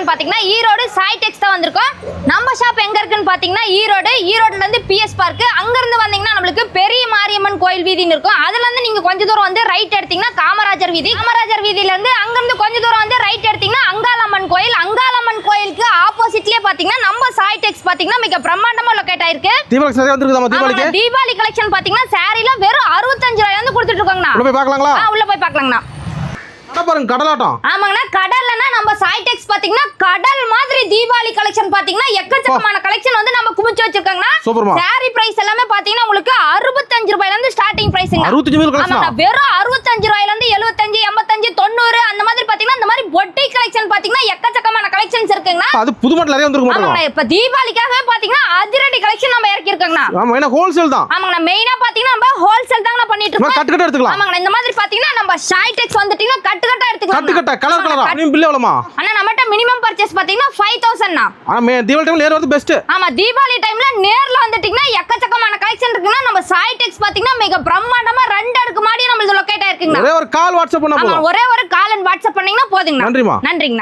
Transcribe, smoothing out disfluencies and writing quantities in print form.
பாத்தீங்கன்னா ஈரோடு சாய் டெக்ஸ் தான் வந்திருக்கோம். நம்ம ஷாப் எங்க இருக்குன்னு பாத்தீங்கன்னா ஈரோடுல இருந்து பிஎஸ் பார்க், அங்க இருந்து வந்தீங்கன்னா நம்மளுக்கு பெரிய மாரியம்மன் கோயில் வீதின்னு இருக்கும். அதுல இருந்து நீங்க கொஞ்ச தூரம் வந்து ரைட் எடுத்தீங்கன்னா காமராஜர் வீதியில இருந்து அங்க இருந்து கொஞ்ச தூரம் வந்து ரைட் எடுத்தீங்கன்னா அங்காளம்மன் கோயிலுக்கு ஆப்போசிட்லயே பாத்தீங்கன்னா நம்ம சாய் டெக்ஸ் பாத்தீங்கன்னா மிக பிரம்மாண்டமா லொகேட் ஆயிருக்கு. தீபாவளி கலெக்ஷன் பாத்தீங்கன்னா சாரில வெறும் 65 ரூபாயில இருந்து கொடுத்துட்டு இருக்காங்கண்ணா. உள்ள போய் பார்க்கலாங்களா? உள்ள போய் பார்க்கலாங்கண்ணா. பாருங்க கடலாட்டம். ஆமாங்கண்ணா, கடல்லனா நம்ம சாய் டெக்ஸ் பாத்தீங்கன்னா கடல் மாதிரி தீபாவளி கலெக்ஷன் பாத்தீங்கன்னா எக்கச்சக்கமான கலெக்ஷன் வந்து நம்ம குமிச்சு வச்சிருக்காங்கண்ணா. சாரி பிரைஸ் எல்லாமே பாத்தீங்கன்னா உங்களுக்கு 65 ரூபாயில இருந்து ஸ்டார்டிங் பிரைஸ்ங்க. 65 கலெக்ஷன். வெறும் 65 ரூபாயில இருந்து 75 85 90 அந்த மாதிரி பாத்தீங்கன்னா இந்த மாதிரி பொட்டி கலெக்ஷன் பாத்தீங்கன்னா எக்கச்சக்கமான கலெக்ஷன்ஸ் இருக்குங்கண்ணா. அது புது மாடல் நிறைய வந்திருக்கு மாட்டோம். ஆமாங்க, இப்ப தீபாவளிக்காகவே பாத்தீங்கன்னா அதிரடி கலெக்ஷன் நம்ம இறக்கி இருக்கோங்கண்ணா. ஆமா, என்ன ஹோல்சேல் தான். ஆமாங்கண்ணா, மெயினா பாத்தீங்கன்னா நம்ம ஹோல்சேல் தாங்க பண்ணிட்டு இருக்கோம். கட்டு கட்ட எடுத்துக்கலாம். ஆமாங்கண்ணா, இந்த மாதிரி பாத்தீங்கன்னா நம்ம சாய் டெக்ஸ் வந்துட்டீங்கன்னா கட்டு கட்ட எடுத்துக்கலாம். கட்டு கட்ட கலர் கலரா நீங்க பில் எவ்வளவுமா? அண்ணா நம்மட்ட மினிமம் பர்சேஸ் பாத்தீங்கன்னா 5000 னா. ஆனா தீபாவளி டைம்ல நேர்ல வந்து பெஸ்ட். ஆமா, தீபாவளி டைம்ல நேர்ல வந்துட்டீங்கன்னா எக்கச்சக்கமான கலெக்ஷன் இருக்குன்னா நம்ம சாய் டெக்ஸ் பாத்தீங்கன்னா மிக பிரம்மாண்டமா 2 அடுக்கு மாடி நம்மளுக்கு லொகேட் ஆயிருக்குங்க. ஒரே ஒரு கால் வாட்ஸ்அப் பண்ணா போதும். ஒரே ஒரு கால் அண்ட் வாட்ஸ்அப் பண்ணீங்கன்னா போதுங்க. நன்றிமா. நன்றிங்கண்ணா.